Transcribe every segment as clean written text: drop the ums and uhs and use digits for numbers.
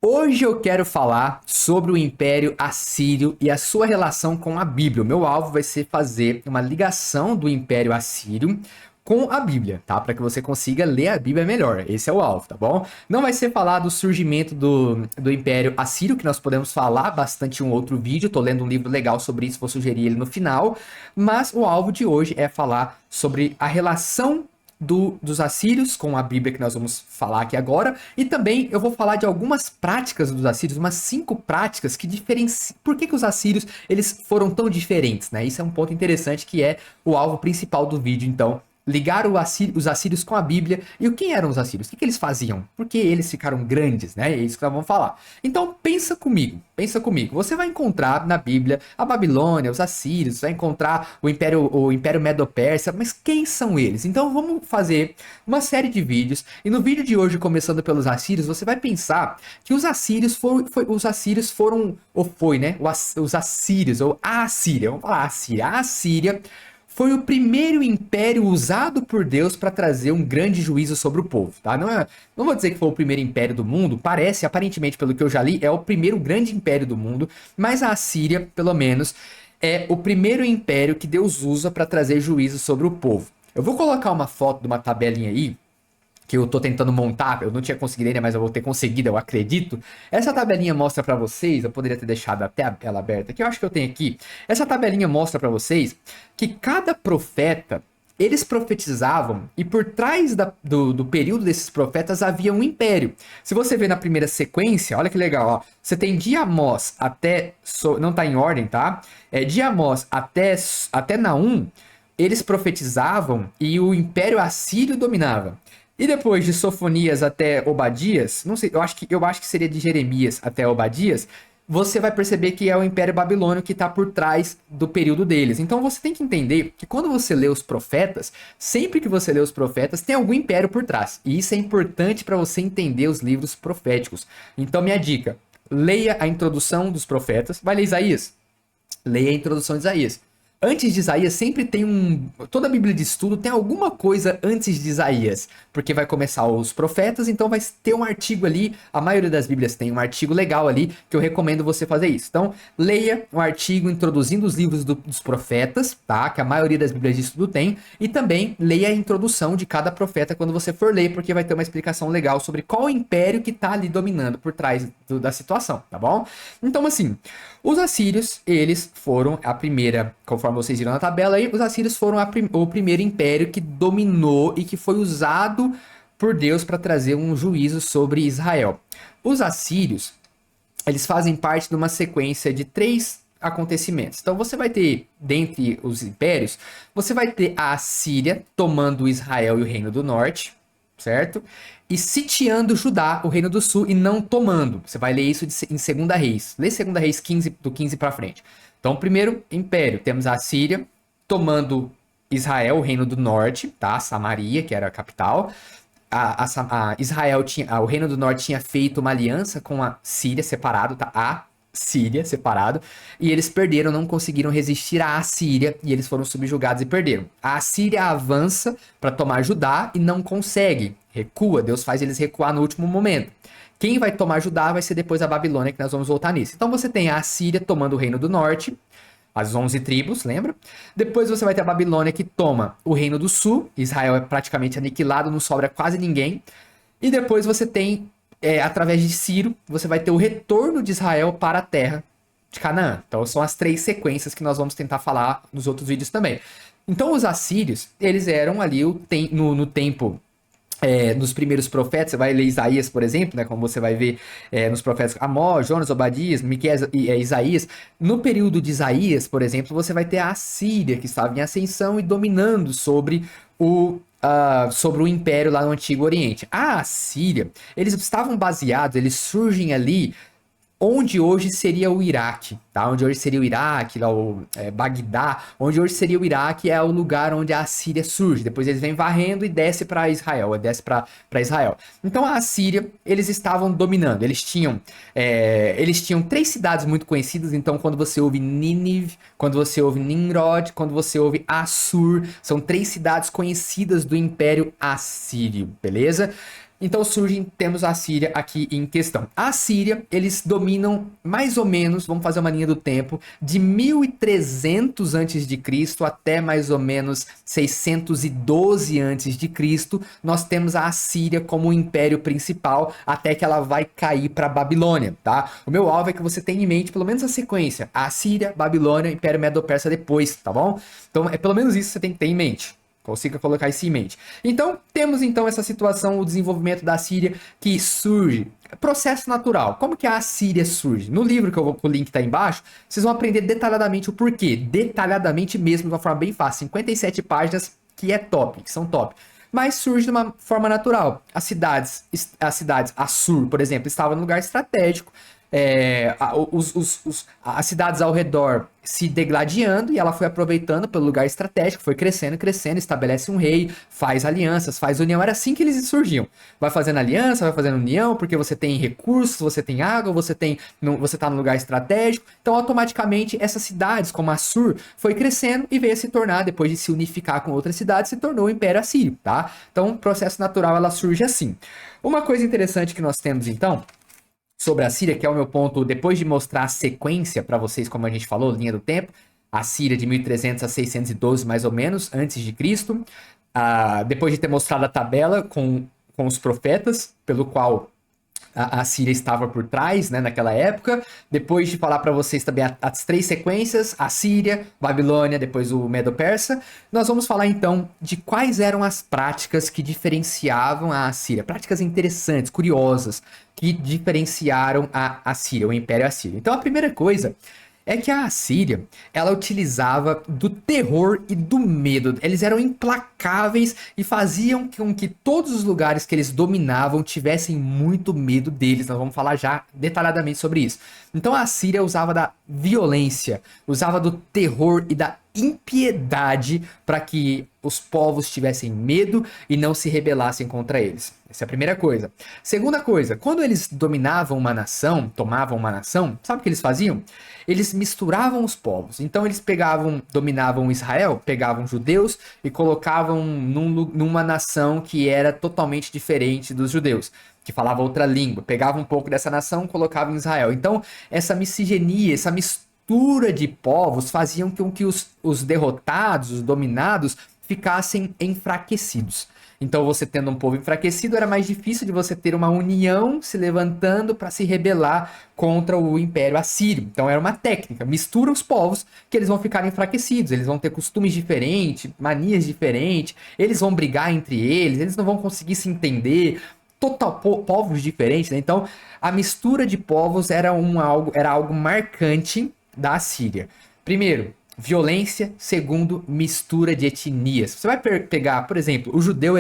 Hoje eu quero falar sobre o Império Assírio e a sua relação com a Bíblia. O meu alvo vai ser fazer uma ligação do Império Assírio com a Bíblia, tá? Para que você consiga ler a Bíblia melhor. Esse é o alvo, tá bom? Não vai ser falar do surgimento do Império Assírio, que nós podemos falar bastante em um outro vídeo. Tô lendo um livro legal sobre isso, vou sugerir ele no final. Mas o alvo de hoje é falar sobre a relação dos assírios com a Bíblia que nós vamos falar aqui agora, e também eu vou falar de algumas práticas dos assírios, umas 5 práticas que diferenciam. Por que os assírios eles foram tão diferentes, né? Isso é um ponto interessante que é o alvo principal do vídeo, então. Ligar os assírios com a Bíblia. E quem eram os assírios? O que eles faziam? Por que eles ficaram grandes, né? É isso que nós vamos falar. Então, pensa comigo. Pensa comigo. Você vai encontrar na Bíblia a Babilônia, os assírios, vai encontrar o Império Medo-Persa, mas quem são eles? Então, vamos fazer uma série de vídeos. E no vídeo de hoje, começando pelos assírios, você vai pensar que os assírios foram, ou foi, né? Os assírios, ou a Assíria. Vamos falar Assíria. A Assíria foi o primeiro império usado por Deus para trazer um grande juízo sobre o povo, tá? Não vou dizer que foi o primeiro império do mundo, parece, aparentemente, pelo que eu já li, é o primeiro grande império do mundo, mas a Assíria, pelo menos, é o primeiro império que Deus usa para trazer juízo sobre o povo. Eu vou colocar uma foto de uma tabelinha aí, que eu tô tentando montar, eu não tinha conseguido ainda, mas eu vou ter conseguido, eu acredito. Essa tabelinha mostra pra vocês, eu poderia ter deixado até ela aberta aqui, eu acho que eu tenho aqui. Essa tabelinha mostra pra vocês que cada profeta, eles profetizavam, e por trás do período desses profetas havia um império. Se você ver na primeira sequência, olha que legal, ó. Você tem de Amós até, não tá em ordem, tá? De Amós até Naum, eles profetizavam e o Império Assírio dominava. E depois de Sofonias até Obadias, não sei, eu acho que seria de Jeremias até Obadias, você vai perceber que é o Império Babilônio que está por trás do período deles. Então você tem que entender que quando você lê os profetas, sempre que você lê os profetas, tem algum império por trás. E isso é importante para você entender os livros proféticos. Então minha dica, leia a introdução dos profetas. Vai ler Isaías? Leia a introdução de Isaías. Antes de Isaías sempre tem toda a Bíblia de estudo tem alguma coisa antes de Isaías, porque vai começar os profetas, então vai ter um artigo ali, a maioria das Bíblias tem um artigo legal ali, que eu recomendo você fazer isso. Então, leia um artigo introduzindo os livros dos profetas, tá? Que a maioria das Bíblias de estudo tem, e também leia a introdução de cada profeta quando você for ler, porque vai ter uma explicação legal sobre qual império que tá ali dominando por trás da situação, tá bom? Então, assim, os assírios, eles foram a primeira, conforme vocês viram na tabela aí, os assírios foram o primeiro império que dominou e que foi usado por Deus para trazer um juízo sobre Israel. Os assírios, eles fazem parte de uma sequência de 3 acontecimentos. Então você vai ter, dentre os impérios, você vai ter a Assíria tomando Israel e o Reino do Norte, certo? E sitiando Judá, o Reino do Sul, e não tomando. Você vai ler isso em Segunda Reis. Lê Segunda Reis 15, do 15 para frente. Então, primeiro império, temos a Síria tomando Israel, o Reino do Norte, tá? Samaria, que era a capital. Israel tinha, o Reino do Norte tinha feito uma aliança com a Síria, separado, tá? A Síria, separado. E eles perderam, não conseguiram resistir à Assíria, e eles foram subjugados e perderam. A Assíria avança para tomar Judá e não consegue. Recua, Deus faz eles recuar no último momento. Quem vai tomar Judá vai ser depois a Babilônia, que nós vamos voltar nisso. Então você tem a Assíria tomando o Reino do Norte, as 11 tribos, lembra? Depois você vai ter a Babilônia que toma o Reino do Sul, Israel é praticamente aniquilado, não sobra quase ninguém. E depois você tem, através de Ciro, você vai ter o retorno de Israel para a terra de Canaã. Então são as 3 sequências que nós vamos tentar falar nos outros vídeos também. Então os assírios, eles eram ali no tempo... nos primeiros profetas, você vai ler Isaías, por exemplo, né, como você vai ver nos profetas Amós, Jonas, Obadias, Miqueias e Isaías. No período de Isaías, por exemplo, você vai ter a Assíria, que estava em ascensão e dominando sobre o império lá no Antigo Oriente. A Assíria, eles estavam baseados, eles surgem ali onde hoje seria o Iraque, tá? Onde hoje seria o Iraque, lá Bagdá, onde hoje seria o Iraque é o lugar onde a Assíria surge. Depois eles vêm varrendo e desce para Israel, Israel. Então a Assíria, eles estavam dominando. Eles tinham 3 cidades muito conhecidas. Então quando você ouve Nínive, quando você ouve Nimrod, quando você ouve Assur, são 3 cidades conhecidas do Império Assírio, beleza? Então temos a Síria aqui em questão. A Síria, eles dominam mais ou menos, vamos fazer uma linha do tempo, de 1300 a.C. até mais ou menos 612 a.C. Nós temos a Assíria como o império principal, até que ela vai cair para a Babilônia, tá? O meu alvo é que você tenha em mente pelo menos a sequência: a Síria, Babilônia, Império Medo-Persa depois, tá bom? Então é pelo menos isso que você tem que ter em mente. Consiga colocar isso em mente. Então, temos então essa situação, o desenvolvimento da Síria que surge. Processo natural. Como que a Síria surge? No livro que o link está embaixo, vocês vão aprender detalhadamente o porquê. Detalhadamente mesmo, de uma forma bem fácil. 57 páginas que é top, que são top. Mas surge de uma forma natural. As cidades Assur, por exemplo, estavam num lugar estratégico. As cidades ao redor se degladiando, e ela foi aproveitando pelo lugar estratégico, foi crescendo, estabelece um rei, faz alianças, faz união. Era assim que eles surgiam. Vai fazendo aliança, vai fazendo união, porque você tem recursos, você tem água, você tá no lugar estratégico. Então, automaticamente, essas cidades, como Assur, foi crescendo e veio a se tornar, depois de se unificar com outras cidades, se tornou o Império Assírio, tá? Então, processo natural, ela surge assim. Uma coisa interessante que nós temos, então, sobre a Síria, que é o meu ponto, depois de mostrar a sequência para vocês, como a gente falou, linha do tempo, a Síria de 1300 a 612 mais ou menos, antes de Cristo, depois de ter mostrado a tabela com os profetas, pelo qual a Síria estava por trás, né, naquela época. Depois de falar para vocês também as três sequências, a Síria, Babilônia, depois o Medo-Persa, nós vamos falar então de quais eram as práticas que diferenciavam a Síria. Práticas interessantes, curiosas, que diferenciaram a Síria, o Império Assírio. Então a primeira coisa é que a Assíria, ela utilizava do terror e do medo. Eles eram implacáveis e faziam com que todos os lugares que eles dominavam tivessem muito medo deles. Nós vamos falar já detalhadamente sobre isso. Então a Assíria usava da violência, usava do terror e da impiedade para que os povos tivessem medo e não se rebelassem contra eles. Essa é a primeira coisa. Segunda coisa, quando eles dominavam uma nação, tomavam uma nação, sabe o que eles faziam? Eles misturavam os povos. Então eles dominavam Israel, pegavam judeus e colocavam numa nação que era totalmente diferente dos judeus, que falava outra língua. Pegavam um pouco dessa nação, colocavam em Israel. Então essa miscigenia, essa mistura de povos faziam com que os derrotados, os dominados, ficassem enfraquecidos. Então, você tendo um povo enfraquecido, era mais difícil de você ter uma união se levantando para se rebelar contra o Império Assírio. Então, era uma técnica. Mistura os povos que eles vão ficar enfraquecidos. Eles vão ter costumes diferentes, manias diferentes. Eles vão brigar entre eles. Eles não vão conseguir se entender. Povos diferentes, né? Então, a mistura de povos era algo marcante da Assíria. Primeiro, violência. Segundo, mistura de etnias. Você vai pegar, por exemplo, o judeu,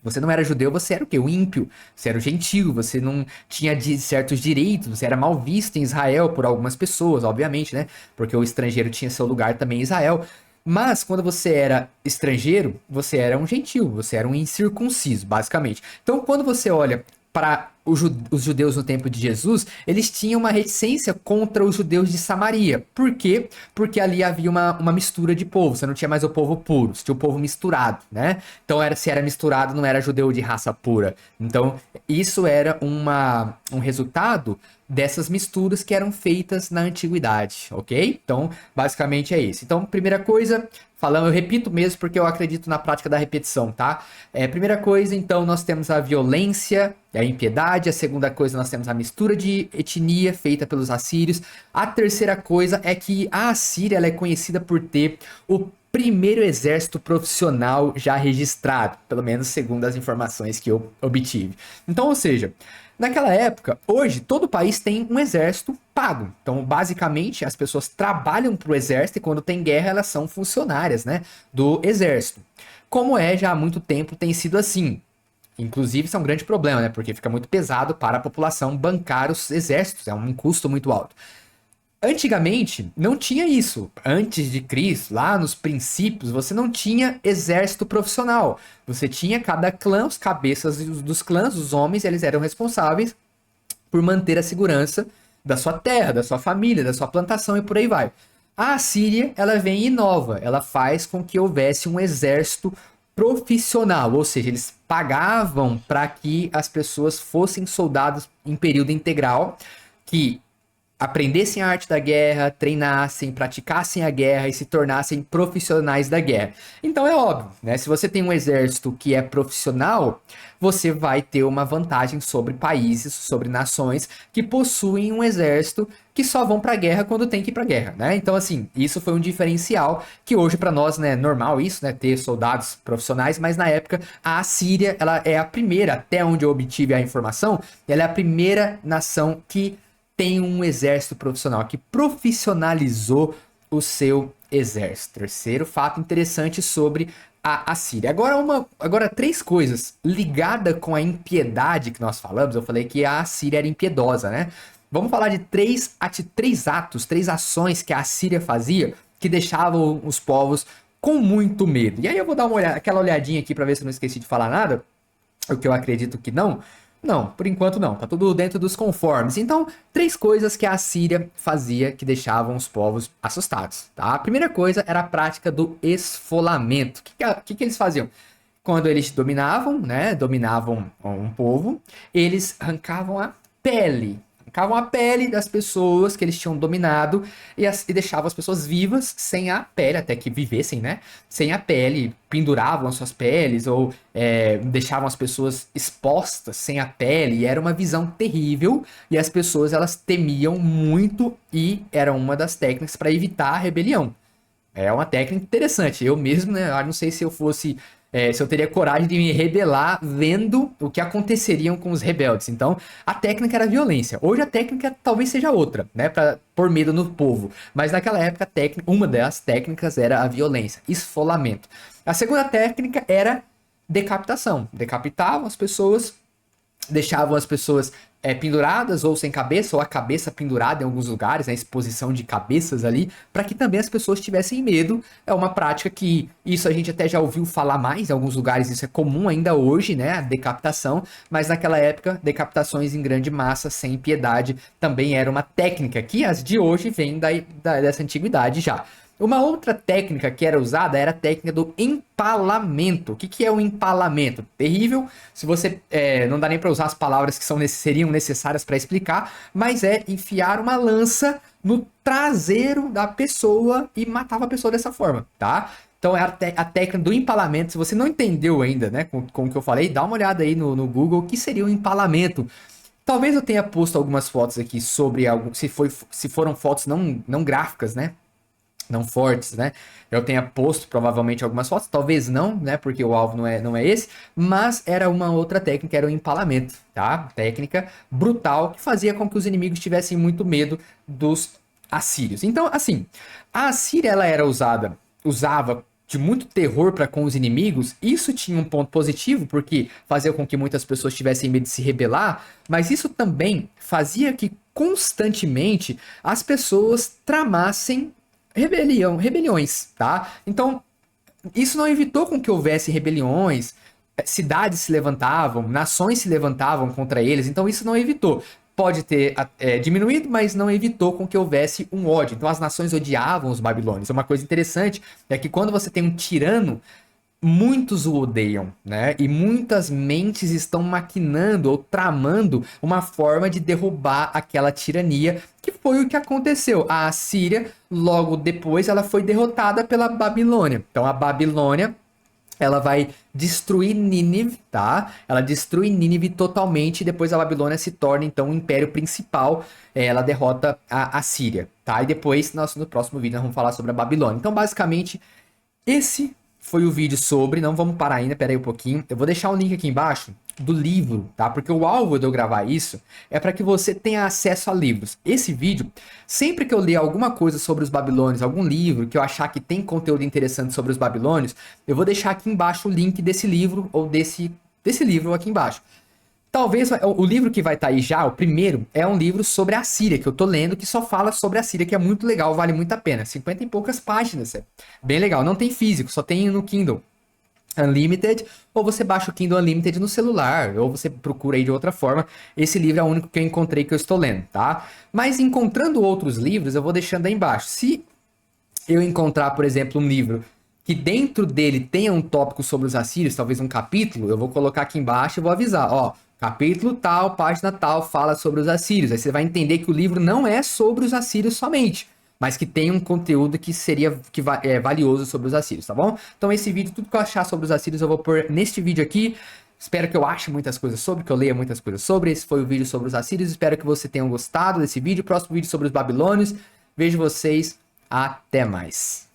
você não era judeu, você era o quê? O ímpio. Você era o gentio, você não tinha certos direitos, você era mal visto em Israel por algumas pessoas, obviamente, né? Porque o estrangeiro tinha seu lugar também em Israel. Mas quando você era estrangeiro, você era um gentio, você era um incircunciso, basicamente. Então, quando você olha para os judeus no tempo de Jesus, eles tinham uma reticência contra os judeus de Samaria. Por quê? Porque ali havia uma mistura de povo. Você não tinha mais o povo puro, você tinha o povo misturado, né? Então, se era misturado, não era judeu de raça pura. Então, isso era um resultado dessas misturas que eram feitas na antiguidade, ok? Então, basicamente é isso. Então, primeira coisa, eu repito mesmo porque eu acredito na prática da repetição, tá? Primeira coisa, então, nós temos a violência, a impiedade. A segunda coisa, nós temos a mistura de etnia feita pelos assírios. A terceira coisa é que a Assíria, ela é conhecida por ter o primeiro exército profissional já registrado, pelo menos segundo as informações que eu obtive. Então, ou seja, naquela época, hoje, todo país tem um exército pago. Então, basicamente, as pessoas trabalham para o exército e quando tem guerra, elas são funcionárias, né, do exército. Como já há muito tempo tem sido assim. Inclusive, isso é um grande problema, né, porque fica muito pesado para a população bancar os exércitos, é um custo muito alto. Antigamente, não tinha isso. Antes de Cristo, lá nos princípios, você não tinha exército profissional. Você tinha cada clã, os cabeças dos clãs, os homens, eles eram responsáveis por manter a segurança da sua terra, da sua família, da sua plantação e por aí vai. A Assíria, ela vem e inova. Ela faz com que houvesse um exército profissional, ou seja, eles pagavam para que as pessoas fossem soldados em período integral, que aprendessem a arte da guerra, treinassem, praticassem a guerra e se tornassem profissionais da guerra. Então é óbvio, né? Se você tem um exército que é profissional, você vai ter uma vantagem sobre países, sobre nações que possuem um exército que só vão para a guerra quando tem que ir para a guerra, né? Então assim, isso foi um diferencial que hoje para nós, né, é normal isso, né, ter soldados profissionais, mas na época a Assíria, ela é a primeira, até onde eu obtive a informação, ela é a primeira nação que tem um exército profissional, que profissionalizou o seu exército. Terceiro fato interessante sobre a Assíria. Agora, três coisas ligadas com a impiedade que nós falamos. Eu falei que a Assíria era impiedosa, né? Vamos falar de três atos, três ações que a Assíria fazia que deixavam os povos com muito medo. E aí eu vou dar aquela olhadinha aqui para ver se eu não esqueci de falar nada, o que eu acredito que não. Não, por enquanto não, tá tudo dentro dos conformes. Então, três coisas que a Assíria fazia que deixavam os povos assustados, tá? A primeira coisa era a prática do esfolamento. O que eles faziam? Quando eles dominavam, né, dominavam um povo, eles arrancavam a pele das pessoas que eles tinham dominado e deixavam as pessoas vivas sem a pele, até que vivessem, né? Sem a pele, penduravam as suas peles ou deixavam as pessoas expostas sem a pele. E era uma visão terrível e as pessoas elas temiam muito e era uma das técnicas para evitar a rebelião. É uma técnica interessante. Eu mesmo, né? Eu não sei se eu fosse. Se eu teria coragem de me rebelar vendo o que aconteceriam com os rebeldes. Então, a técnica era a violência. Hoje a técnica talvez seja outra, né? Para pôr medo no povo. Mas naquela época, uma das técnicas era a violência, esfolamento. A segunda técnica era decapitação. Decapitavam as pessoas, deixavam as pessoas penduradas ou sem cabeça, ou a cabeça pendurada em alguns lugares, né, exposição de cabeças ali, para que também as pessoas tivessem medo. É uma prática que isso a gente até já ouviu falar mais, em alguns lugares isso é comum ainda hoje, né, a decapitação, mas naquela época, decapitações em grande massa, sem piedade, também era uma técnica que as de hoje vêm dessa antiguidade já. Uma outra técnica que era usada era a técnica do empalamento. O que é o empalamento? Terrível. Se você não dá nem para usar as palavras que seriam necessárias para explicar, mas é enfiar uma lança no traseiro da pessoa e matava a pessoa dessa forma, tá? Então é a técnica do empalamento. Se você não entendeu ainda, né, com o que eu falei, dá uma olhada aí no Google o que seria o empalamento. Talvez eu tenha posto algumas fotos aqui sobre se foram fotos não gráficas, né? Não fortes, né? Eu tenha posto provavelmente algumas fotos, talvez não, né? Porque o alvo não é esse, mas era uma outra técnica, era o empalamento, tá? Técnica brutal que fazia com que os inimigos tivessem muito medo dos assírios. Então, assim, a Assíria ela usava de muito terror para com os inimigos. Isso tinha um ponto positivo, porque fazia com que muitas pessoas tivessem medo de se rebelar, mas isso também fazia que constantemente as pessoas tramassem rebeliões, tá? Então, isso não evitou com que houvesse rebeliões, cidades se levantavam, nações se levantavam contra eles, então isso não evitou. Pode ter diminuído, mas não evitou com que houvesse um ódio. Então as nações odiavam os babilônios. Uma coisa interessante é que quando você tem um tirano, muitos o odeiam, né? E muitas mentes estão maquinando ou tramando uma forma de derrubar aquela tirania, que foi o que aconteceu. A Assíria, logo depois, ela foi derrotada pela Babilônia. Então a Babilônia, ela vai destruir Nínive, tá? Ela destrui Nínive totalmente e depois a Babilônia se torna, então, o império principal. Ela derrota a Síria, tá? E depois, no próximo vídeo, nós vamos falar sobre a Babilônia. Então, basicamente, esse foi o vídeo sobre, não vamos parar ainda, pera aí um pouquinho. Eu vou deixar um link aqui embaixo do livro, tá? Porque o alvo de eu gravar isso é para que você tenha acesso a livros. Esse vídeo, sempre que eu ler alguma coisa sobre os babilônios, algum livro que eu achar que tem conteúdo interessante sobre os babilônios, eu vou deixar aqui embaixo o link desse livro ou desse livro aqui embaixo. Talvez o livro que vai estar aí já, o primeiro, é um livro sobre a Síria, que eu tô lendo, que só fala sobre a Síria, que é muito legal, vale muito a pena. 50 e poucas páginas, é bem legal. Não tem físico, só tem no Kindle Unlimited, ou você baixa o Kindle Unlimited no celular, ou você procura aí de outra forma. Esse livro é o único que eu encontrei que eu estou lendo, tá? Mas encontrando outros livros, eu vou deixando aí embaixo. Se eu encontrar, por exemplo, um livro que dentro dele tenha um tópico sobre os assírios, talvez um capítulo, eu vou colocar aqui embaixo e vou avisar, ó, capítulo tal, página tal, fala sobre os assírios. Aí você vai entender que o livro não é sobre os assírios somente, mas que tem um conteúdo que seria valioso sobre os assírios, tá bom? Então esse vídeo, tudo que eu achar sobre os assírios eu vou pôr neste vídeo aqui. Espero que eu ache muitas coisas sobre, que eu leia muitas coisas sobre. Esse foi o vídeo sobre os assírios. Espero que você tenha gostado desse vídeo. Próximo vídeo sobre os babilônios. Vejo vocês. Até mais.